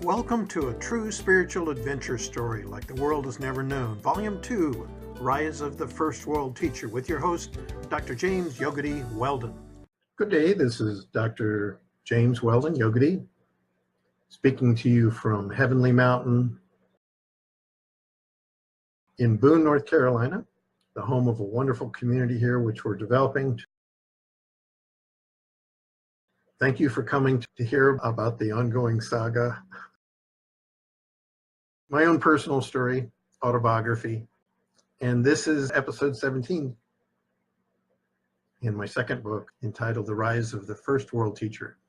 Welcome to a true spiritual adventure story like the world has never known. Volume 2, Rise of the First World Teacher, with your host, Dr. James Yogadhi Weldon. Good day, this is Dr. James Weldon, Yogadhi, speaking to you from Heavenly Mountain in Boone, North Carolina, the home of a wonderful community here which we're developing. Thank you for coming to hear about the ongoing saga. My own personal story, autobiography, and this is episode 17 in my second book entitled The Rise of the First World Teacher.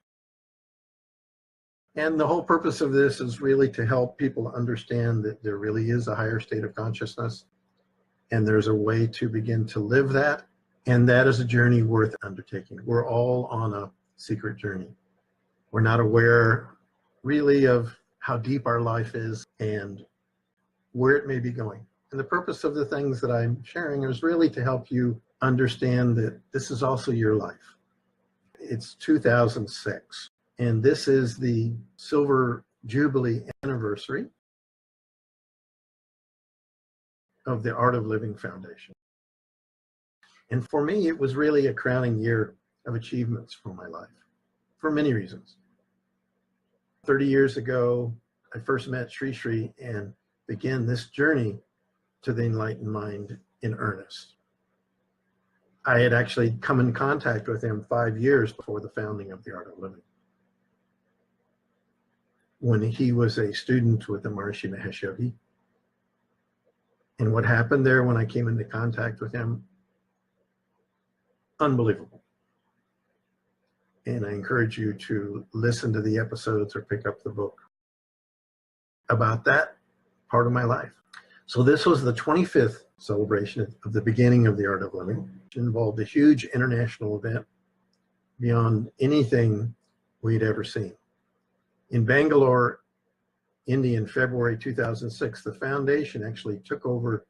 And the whole purpose of this is really to help people understand that there really is a higher state of consciousness, and there's a way to begin to live that, and that is a journey worth undertaking. We're all on a secret journey. We're not aware really of how deep our life is and where it may be going. And the purpose of the things that I'm sharing is really to help you understand that this is also your life. It's 2006, and this is the Silver Jubilee anniversary of the Art of Living Foundation. And for me, it was really a crowning year of achievements for my life, for many reasons. 30 years ago, I first met Sri Sri and began this journey to the enlightened mind in earnest. I had actually come in contact with him 5 years before the founding of the Art of Living, when he was a student with the Maharishi Mahesh Yogi. And what happened there when I came into contact with him, unbelievable. And I encourage you to listen to the episodes or pick up the book about that part of my life. So this was the 25th celebration of the beginning of the Art of Living. It involved a huge international event beyond anything we'd ever seen. In Bangalore, India, in February 2006, the foundation actually took over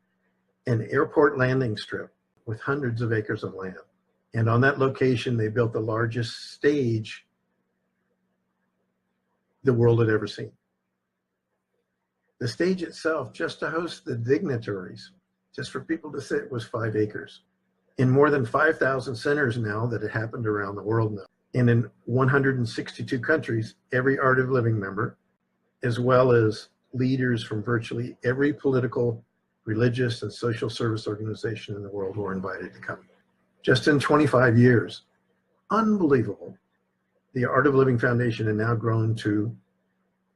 an airport landing strip with hundreds of acres of land. And on that location, they built the largest stage the world had ever seen. The stage itself, just to host the dignitaries, just for people to sit, was 5 acres. In more than 5,000 centers now that it happened around the world now. And in 162 countries, every Art of Living member, as well as leaders from virtually every political, religious, and social service organization in the world were invited to come. Just in 25 years, unbelievable. The Art of Living Foundation has now grown to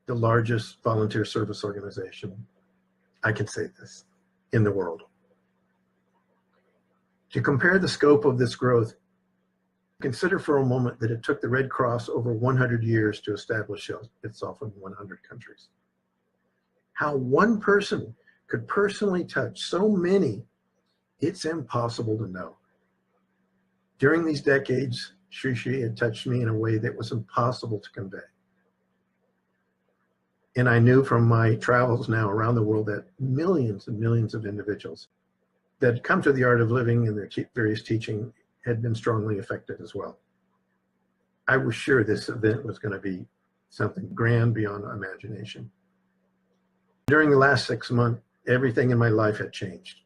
the largest volunteer service organization, I can say this, in the world. To compare the scope of this growth, consider for a moment that it took the Red Cross over 100 years to establish itself in 100 countries. How one person could personally touch so many, it's impossible to know. During these decades, Sri Sri had touched me in a way that was impossible to convey. And I knew from my travels now around the world that millions and millions of individuals that had come to the Art of Living and their various teaching had been strongly affected as well. I was sure this event was going to be something grand beyond imagination. During the last 6 months, everything in my life had changed.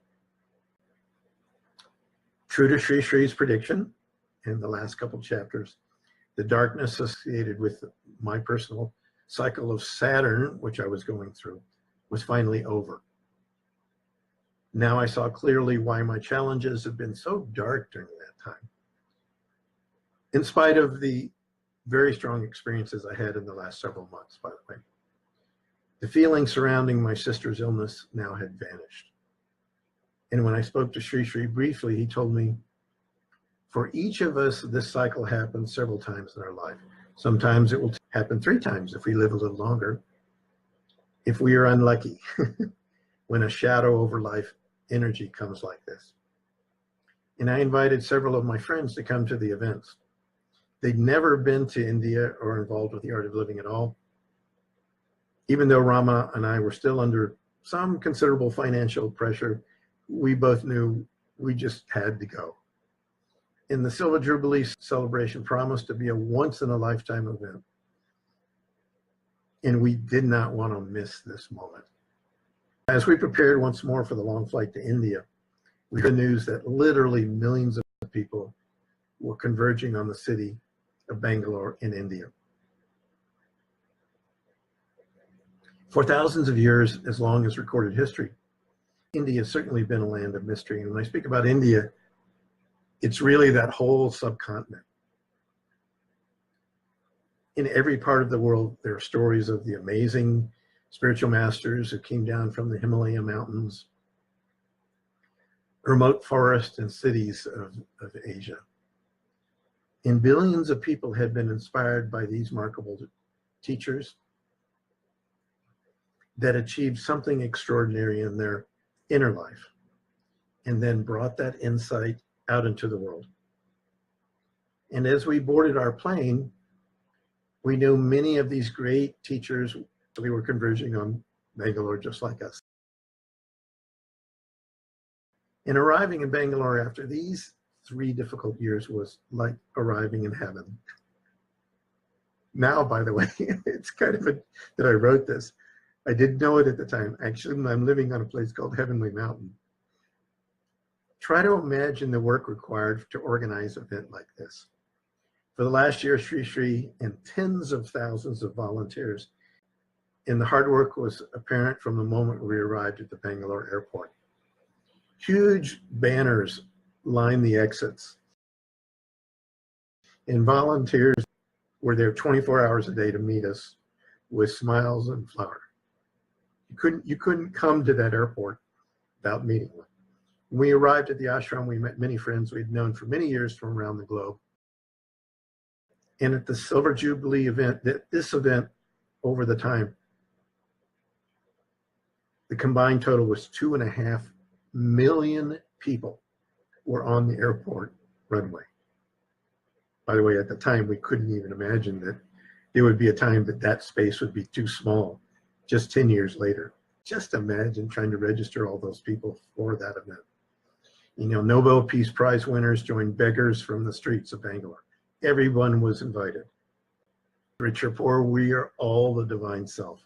True to Sri Sri's prediction in the last couple chapters, the darkness associated with my personal cycle of Saturn, which I was going through, was finally over. Now I saw clearly why my challenges have been so dark during that time. In spite of the very strong experiences I had in the last several months, by the way. The feeling surrounding my sister's illness now had vanished. And when I spoke to Sri Sri briefly, he told me, for each of us, this cycle happens several times in our life. Sometimes it will happen 3 times if we live a little longer, if we are unlucky, when a shadow over life energy comes like this. And I invited several of my friends to come to the events. They'd never been to India or involved with the Art of Living at all. Even though Rama and I were still under some considerable financial pressure, we both knew we just had to go. And the Silver Jubilee celebration promised to be a once-in-a-lifetime event. and we did not want to miss this moment. As we prepared once more for the long flight to India, we heard news that literally millions of people were converging on the city of Bangalore in India. For thousands of years, as long as recorded history, India has certainly been a land of mystery. And when I speak about India, it's really that whole subcontinent. In every part of the world, there are stories of the amazing spiritual masters who came down from the Himalaya mountains, remote forests and cities of Asia. And billions of people had been inspired by these remarkable teachers that achieved something extraordinary in their inner life and then brought that insight out into the world. And as we boarded our plane, we knew many of these great teachers were converging on Bangalore just like us. And arriving in Bangalore after these 3 difficult years was like arriving in heaven. Now, by the way, it's kind of that I wrote this. I didn't know it at the time. Actually, I'm living on a place called Heavenly Mountain. Try to imagine the work required to organize an event like this. For the last year, Sri Sri and tens of thousands of volunteers, and the hard work was apparent from the moment we arrived at the Bangalore airport. Huge banners lined the exits, and volunteers were there 24 hours a day to meet us with smiles and flowers. You couldn't come to that airport without meeting them. When we arrived at the ashram, we met many friends we'd known for many years from around the globe. And at the Silver Jubilee event, this event over the time, the combined total was 2.5 million people were on the airport runway. By the way, at the time, we couldn't even imagine that there would be a time that space would be too small just 10 years later. Just imagine trying to register all those people for that event. You know, Nobel Peace Prize winners joined beggars from the streets of Bangalore. Everyone was invited. Rich or poor, we are all the divine self.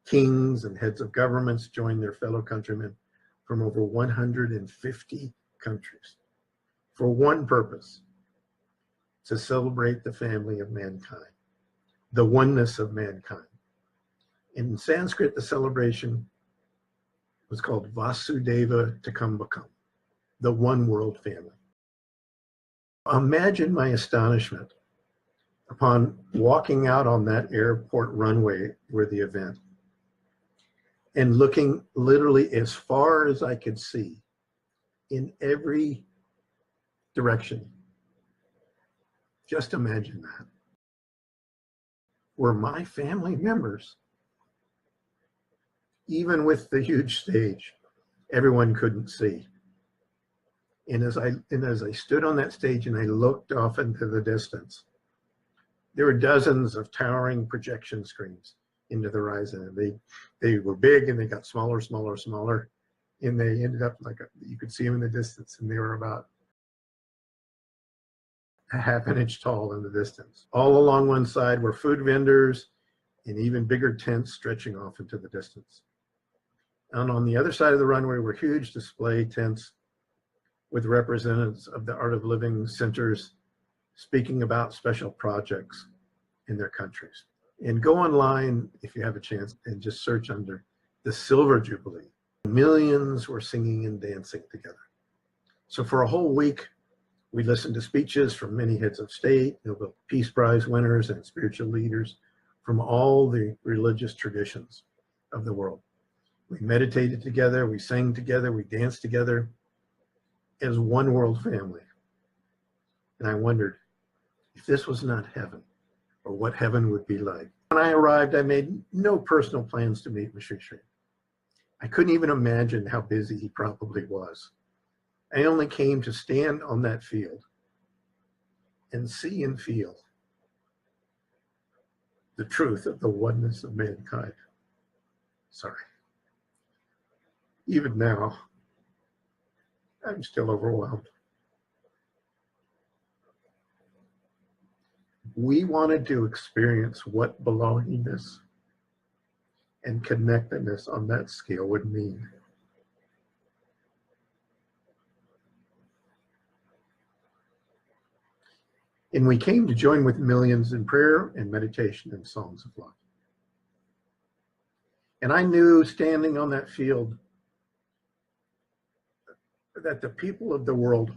Kings and heads of governments joined their fellow countrymen from over 150 countries for one purpose: to celebrate the family of mankind, the oneness of mankind. In Sanskrit, the celebration was called Vasudeva Kutumbakam, the one world family. Imagine my astonishment upon walking out on that airport runway where the event, and looking literally as far as I could see in every direction. Just imagine that. Were my family members. Even with the huge stage, everyone couldn't see. And as I stood on that stage and I looked off into the distance, there were dozens of towering projection screens into the horizon. And they were big and they got smaller, smaller, smaller. And they ended up you could see them in the distance, and they were about a ½ inch tall in the distance. All along one side were food vendors and even bigger tents stretching off into the distance. And on the other side of the runway were huge display tents with representatives of the Art of Living centers speaking about special projects in their countries. And go online if you have a chance and just search under the Silver Jubilee. Millions were singing and dancing together. So for a whole week, we listened to speeches from many heads of state, Nobel Peace Prize winners, and spiritual leaders from all the religious traditions of the world. We meditated together, we sang together, we danced together as one world family. And I wondered if this was not heaven, or what heaven would be like. When I arrived, I made no personal plans to meet Sri Sri. I couldn't even imagine how busy he probably was. I only came to stand on that field and see and feel the truth of the oneness of mankind. Sorry. Even now, I'm still overwhelmed. We wanted to experience what belongingness and connectedness on that scale would mean. And we came to join with millions in prayer and meditation and songs of love. And I knew standing on that field that the people of the world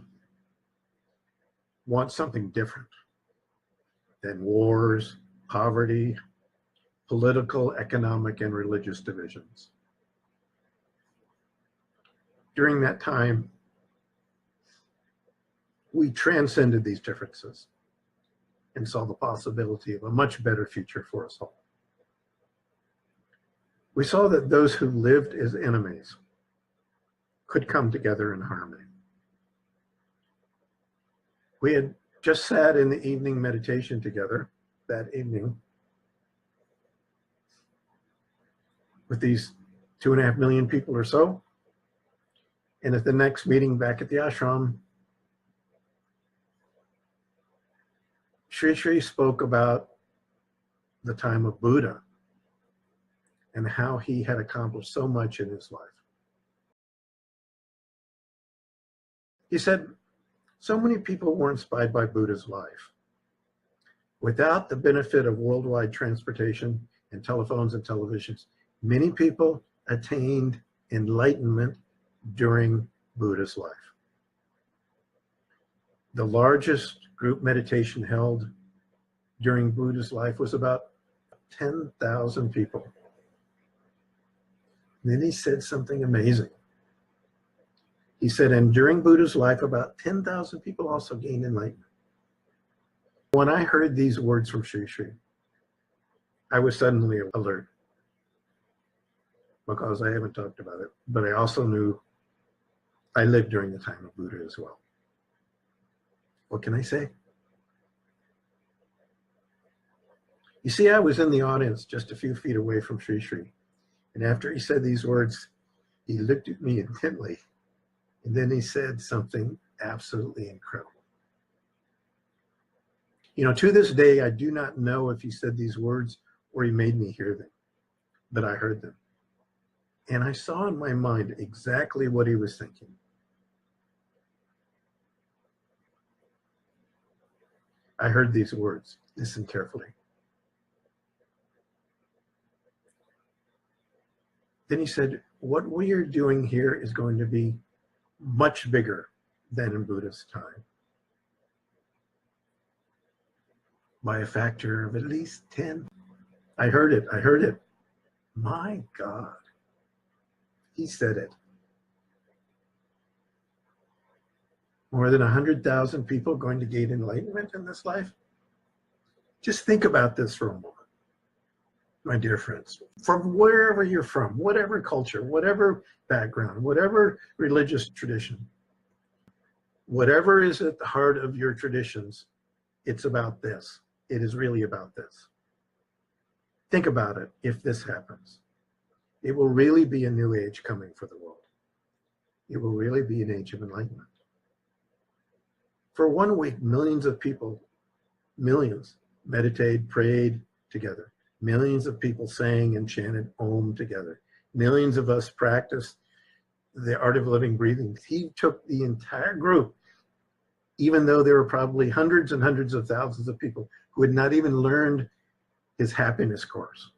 want something different than wars, poverty, political, economic, and religious divisions. During that time, we transcended these differences and saw the possibility of a much better future for us all. We saw that those who lived as enemies could come together in harmony. We had just sat in the evening meditation together that evening with these 2.5 million people or so. And at the next meeting back at the ashram, Sri spoke about the time of Buddha and how he had accomplished so much in his life. He said, so many people were inspired by Buddha's life. Without the benefit of worldwide transportation and telephones and televisions, many people attained enlightenment during Buddha's life. The largest group meditation held during Buddha's life was about 10,000 people. And then he said something amazing. He said, and during Buddha's life, about 10,000 people also gained enlightenment. When I heard these words from Sri, I was suddenly alert because I haven't talked about it, but I also knew I lived during the time of Buddha as well. What can I say? You see, I was in the audience just a few feet away from Sri. And after he said these words, he looked at me intently. And then he said something absolutely incredible. You know, to this day, I do not know if he said these words or he made me hear them, but I heard them. And I saw in my mind exactly what he was thinking. I heard these words. Listen carefully. Then he said, what we are doing here is going to be much bigger than in Buddha's time. By a factor of at least 10. I heard it. My God. He said it. More than 100,000 people going to gain enlightenment in this life? Just think about this for a moment, my dear friends. From wherever you're from, whatever culture, whatever background, whatever religious tradition, whatever is at the heart of your traditions, it's about this. It is really about this. Think about it. If this happens, it will really be a new age coming for the world. It will really be an age of enlightenment. For 1 week, millions of people, millions, meditated, prayed together. Millions of people sang and chanted Om together. Millions of us practiced the art of living, breathing. He took the entire group, even though there were probably hundreds and hundreds of thousands of people who had not even learned his happiness course.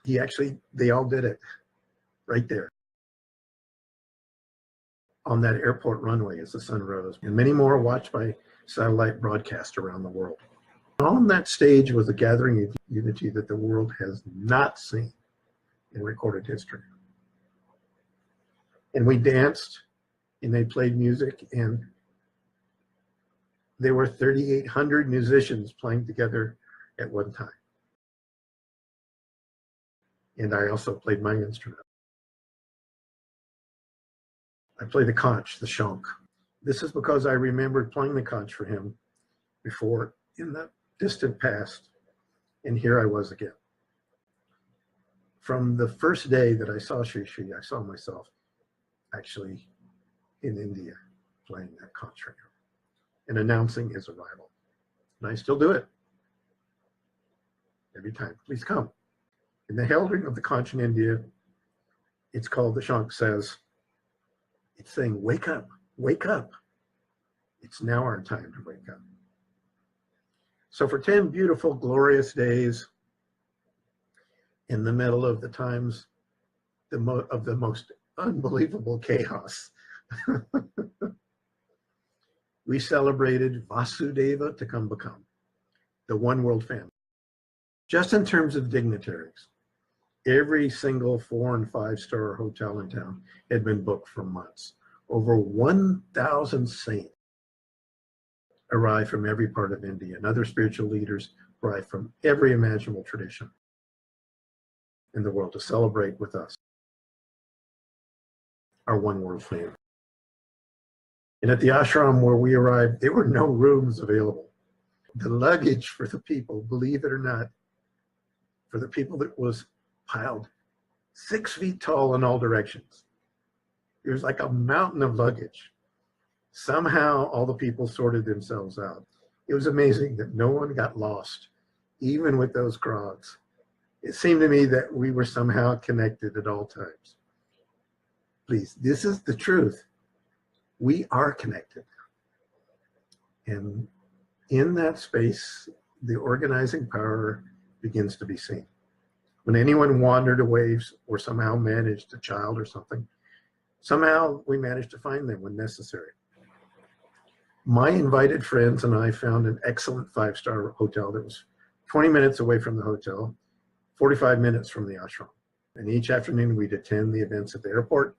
They all did it right there on that airport runway as the sun rose, and many more watched by satellite broadcast around the world. On that stage was a gathering of unity that the world has not seen in recorded history. And we danced, and they played music, and there were 3,800 musicians playing together at one time. And I also played my instrument. I played the conch, the shonk. This is because I remembered playing the conch for him before in the distant past, and here I was again. From the first day that I saw Sri, I saw myself actually in India playing that conch for him and announcing his arrival. And I still do it every time. Please come. In the heralding of the conch in India, it's called, the Shank says, it's saying, wake up, wake up. It's now our time to wake up. So for 10 beautiful, glorious days in the middle of the times of the most unbelievable chaos, we celebrated Vasudeva Kutumbakam, the one world family. Just in terms of dignitaries, every single 4- and 5-star hotel in town had been booked for months. Over 1,000 saints arrived from every part of India, and other spiritual leaders arrived from every imaginable tradition in the world to celebrate with us our one world family. And at the ashram where we arrived, there were no rooms available. The luggage for the people, believe it or not, for the people, that was piled 6 feet tall in all directions. It was like a mountain of luggage. Somehow all the people sorted themselves out. It was amazing that no one got lost, even with those crowds. It seemed to me that we were somehow connected at all times. Please, this is the truth. We are connected. And in that space, the organizing power begins to be seen. When anyone wandered away or somehow managed a child or something, somehow we managed to find them when necessary. My invited friends and I found an excellent 5-star hotel that was 20 minutes away from the hotel, 45 minutes from the ashram. And each afternoon we'd attend the events at the airport.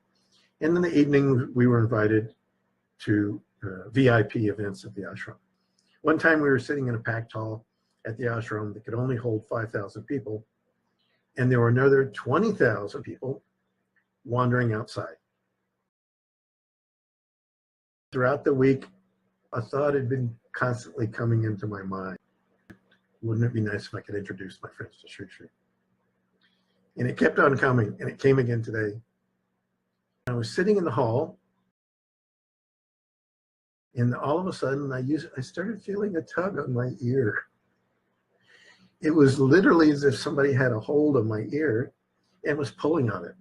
And in the evening we were invited to VIP events at the ashram. One time we were sitting in a packed hall at the ashram that could only hold 5,000 people. And there were another 20,000 people wandering outside. Throughout the week, a thought had been constantly coming into my mind. Wouldn't it be nice if I could introduce my friends to Sri Sri? And it kept on coming, and it came again today. I was sitting in the hall, and all of a sudden I started feeling a tug on my ear. It was literally as if somebody had a hold of my ear and was pulling on it.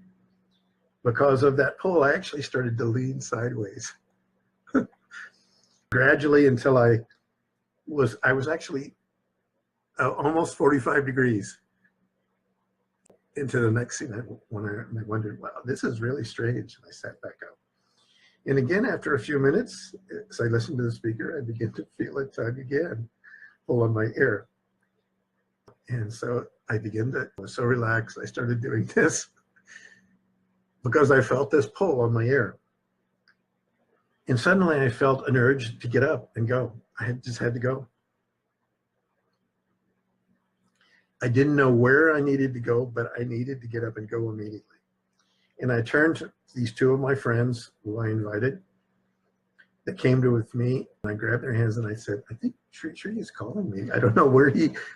Because of that pull, I actually started to lean sideways. Gradually, until I was actually almost 45 degrees into the next scene, when I wondered, wow, this is really strange. And I sat back up. And again, after a few minutes, as I listened to the speaker, I began to feel a tug again, pull on my ear. And so I was so relaxed, I started doing this because I felt this pull on my ear. And suddenly I felt an urge to get up and go. I just had to go. I didn't know where I needed to go, but I needed to get up and go immediately. And I turned to these 2 of my friends who I invited that came with me, and I grabbed their hands and I said, I think Sri Sri is calling me. I don't know where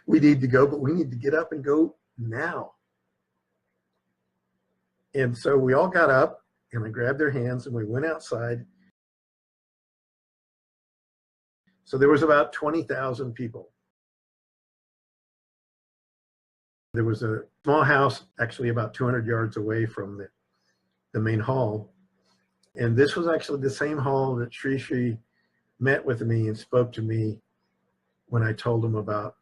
we need to go, but we need to get up and go now. And so we all got up, and I grabbed their hands and we went outside. So there was about 20,000 people. There was a small house actually about 200 yards away from the main hall. And this was actually the same hall that Sri Sri met with me and spoke to me when I told him about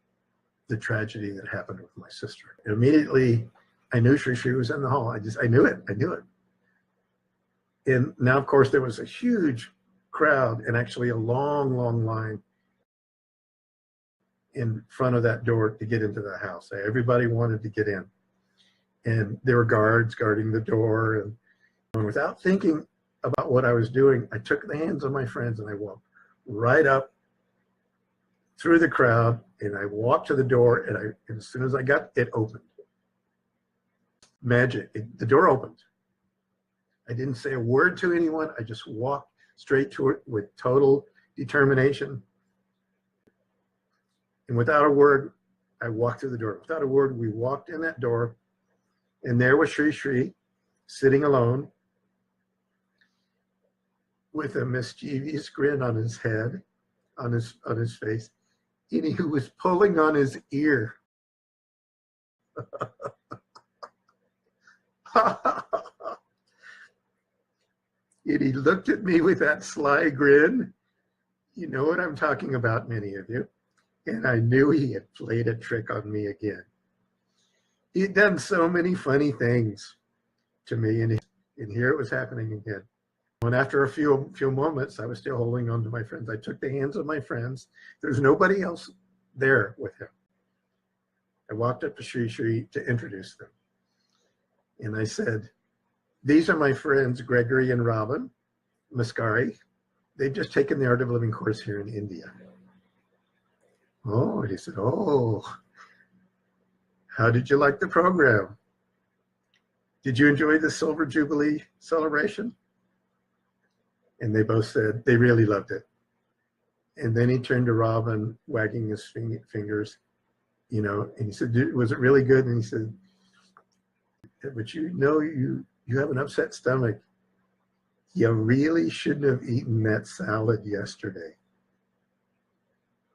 the tragedy that happened with my sister. And immediately I knew Sri Sri was in the hall. I knew it. And now, of course, there was a huge crowd and actually a long, long line in front of that door to get into the house. Everybody wanted to get in. And there were guards guarding the door. And without thinking about what I was doing, I took the hands of my friends and I walked right up through the crowd, and I walked to the door, and as soon as I got it, opened. Magic. The door opened. I didn't say a word to anyone. I just walked straight to it with total determination. And without a word, I walked through the door. Without a word, we walked in that door, and there was Sri Sri sitting alone with a mischievous grin on his head, on his face, and he was pulling on his ear. And he looked at me with that sly grin. You know what I'm talking about, many of you. And I knew he had played a trick on me again. He'd done so many funny things to me, and here it was happening again. And after a few moments, I was still holding on to my friends. I took the hands of my friends. There's nobody else there with him. I walked up to Sri Sri to introduce them. And I said, these are my friends, Gregory and Robin Mascari. They've just taken the Art of Living course here in India. Oh, and he said, oh, how did you like the program? Did you enjoy the Silver Jubilee celebration? And they both said they really loved it. And then he turned to Robin, wagging his fingers, you know, and he said, was it really good? And he said, but you know, you have an upset stomach. You really shouldn't have eaten that salad yesterday.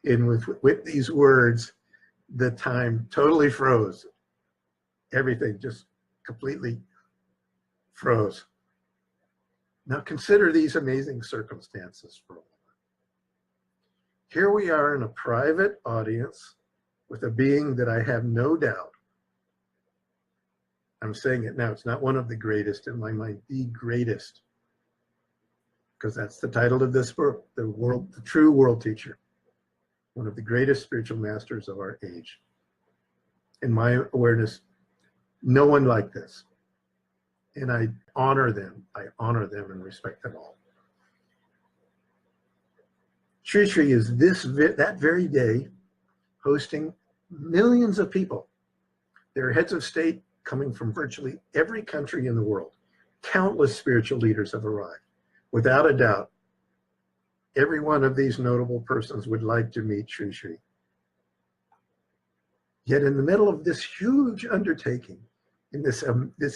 And with these words, the time totally froze. Everything just completely froze. Now consider these amazing circumstances for a moment. Here we are in a private audience with a being that I have no doubt, I'm saying it now, it's not one of the greatest in my mind, the greatest, because that's the title of this book, the true world teacher, one of the greatest spiritual masters of our age. In my awareness, no one like this. And I honor them and respect them all. Sri Sri is that very day hosting millions of people. There are heads of state coming from virtually every country in the world. Countless spiritual leaders have arrived. Without a doubt, every one of these notable persons would like to meet Sri Sri. Yet in the middle of this huge undertaking, in this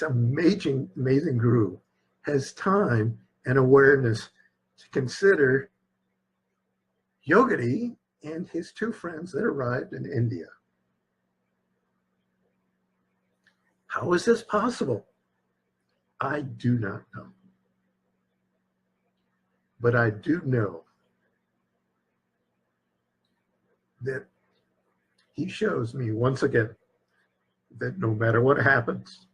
amazing guru has time and awareness to consider Yogadhi and his two friends that arrived in India. How is this possible? I do not know. But I do know that he shows me once again that no matter what happens,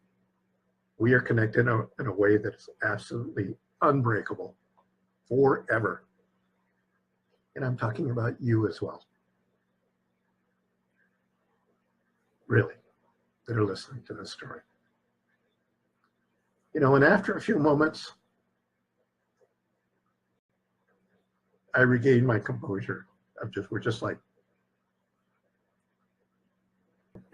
we are connected in a way that is absolutely unbreakable forever. And I'm talking about you as well. Really, that are listening to this story. You know, and after a few moments, I regained my composure. We're just like,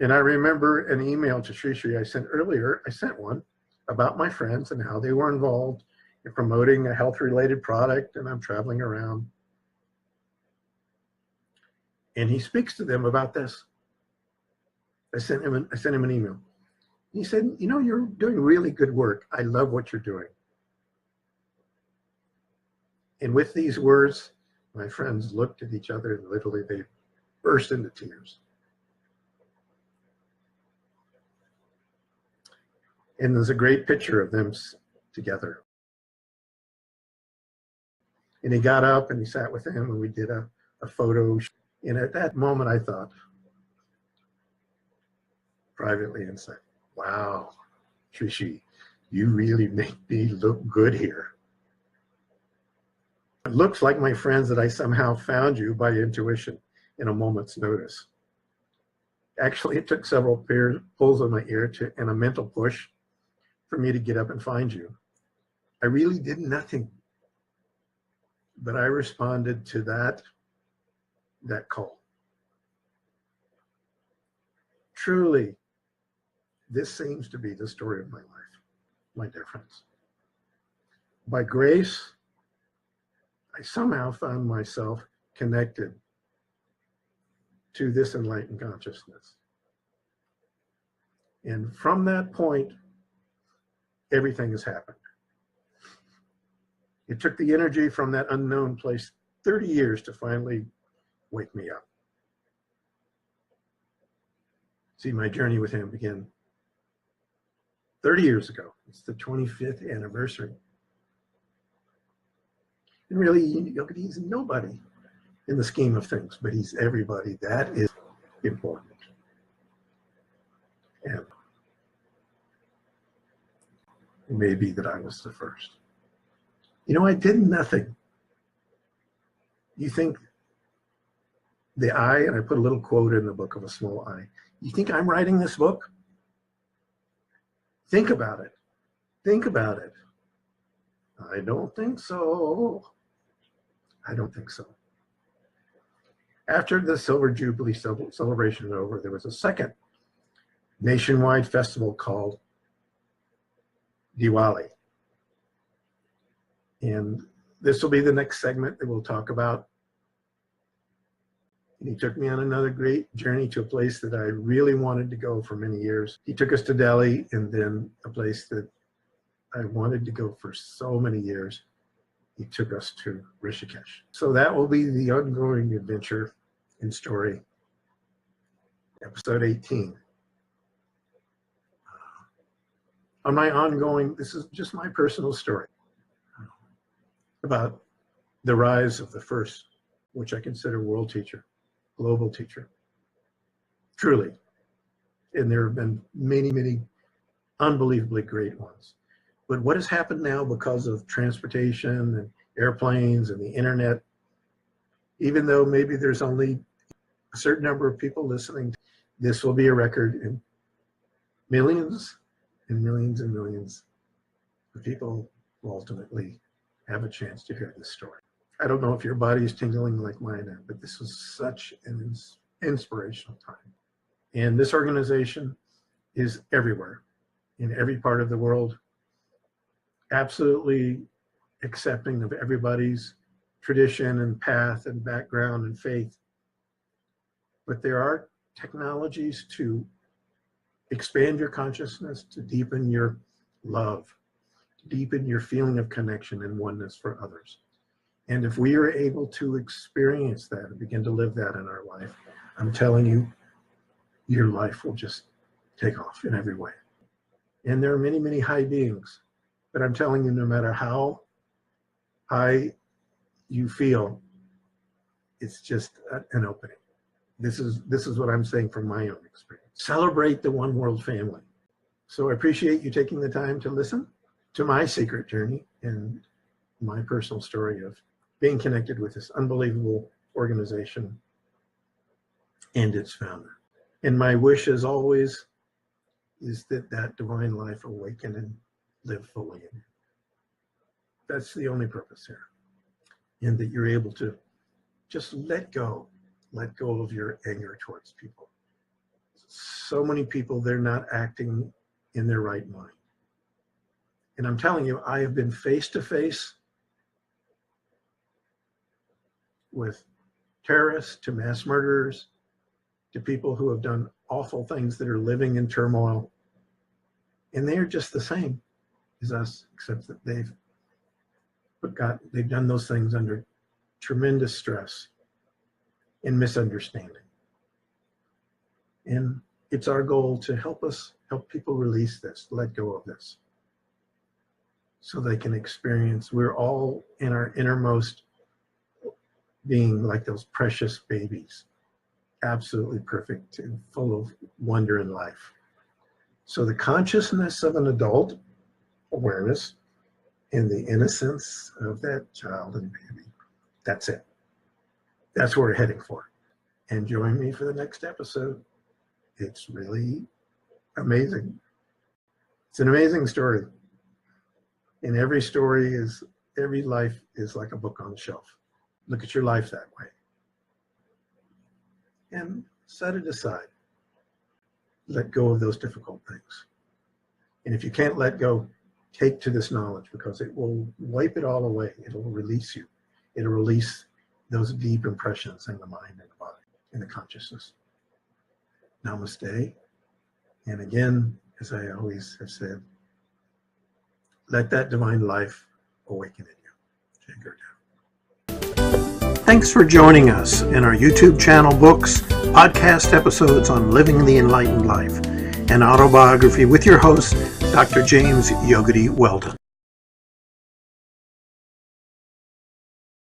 and I remember an email to Sri Sri I sent earlier. I sent one about my friends and how they were involved in promoting a health-related product, and I'm traveling around. And he speaks to them about this. I sent him an email. He said, you know, you're doing really good work. I love what you're doing. And with these words, my friends looked at each other and literally they burst into tears. And there's a great picture of them together. And he got up and he sat with him and we did a photo. And at that moment I thought, privately inside, wow, Sri Sri, you really make me look good here. It looks like, my friends, that I somehow found you by intuition in a moment's notice. Actually, it took several pulls on my ear and a mental push for me to get up and find you. I really did nothing, but I responded to that call. Truly, this seems to be the story of my life, my dear friends. By grace, I somehow found myself connected to this enlightened consciousness. And from that point, everything has happened. It took the energy from that unknown place 30 years to finally wake me up. See, my journey with him began 30 years ago. It's the 25th anniversary. And really, Yogadhi is nobody in the scheme of things, but he's everybody. That is important. And it may be that I was the first. I did nothing. You think the I, and I put a little quote in the book of a small I, you think I'm writing this book? Think about it. Think about it. I don't think so. I don't think so. After the Silver Jubilee celebration was over, there was a second nationwide festival called Diwali. And this will be the next segment that we'll talk about. He took me on another great journey to a place that I really wanted to go for many years. He took us to Delhi, and then a place that I wanted to go for so many years. He took us to Rishikesh. So that will be the ongoing adventure and story, episode 18. On my ongoing, this is just my personal story about the rise of the first, which I consider world teacher, global teacher, truly. And there have been many, many unbelievably great ones. But what has happened now because of transportation and airplanes and the internet, even though maybe there's only a certain number of people listening, this will be a record, and millions and millions and millions of people will ultimately have a chance to hear this story. I don't know if your body is tingling like mine is, but this was such an inspirational time. And this organization is everywhere, in every part of the world, absolutely accepting of everybody's tradition and path and background and faith. But there are technologies to expand your consciousness, to deepen your love, to deepen your feeling of connection and oneness for others. And if we are able to experience that and begin to live that in our life, I'm telling you, your life will just take off in every way. And there are many, many high beings, but I'm telling you, no matter how high you feel, it's just an opening. This is what I'm saying from my own experience. Celebrate the one world family. So I appreciate you taking the time to listen to my secret journey and my personal story of being connected with this unbelievable organization and its founder. And my wish, as always, is that that divine life awaken and live fully in you. That's the only purpose here. And that you're able to just let go of your anger towards people. So many people, they're not acting in their right mind. And I'm telling you, I have been face to face with terrorists, to mass murderers, to people who have done awful things that are living in turmoil. And they're just the same as us, except that they've done those things under tremendous stress and misunderstanding. And it's our goal to help people release this, let go of this, so they can experience, we're all in our innermost being like those precious babies, absolutely perfect and full of wonder in life. So the consciousness of an adult, awareness, and the innocence of that child and baby, that's it. That's what we're heading for. And join me for the next episode. It's really amazing. It's an amazing story. And every life is like a book on the shelf. Look at your life that way. And set it aside. Let go of those difficult things. And if you can't let go, take to this knowledge, because it will wipe it all away. It'll release you. It'll release those deep impressions in the mind and the body, in the consciousness. Namaste. And again, as I always have said, let that divine life awaken in you. Jai Gurudev. Thanks for joining us in our YouTube channel, books, podcast episodes on living the enlightened life, and autobiography with your host, Dr. James Yogadhi Weldon.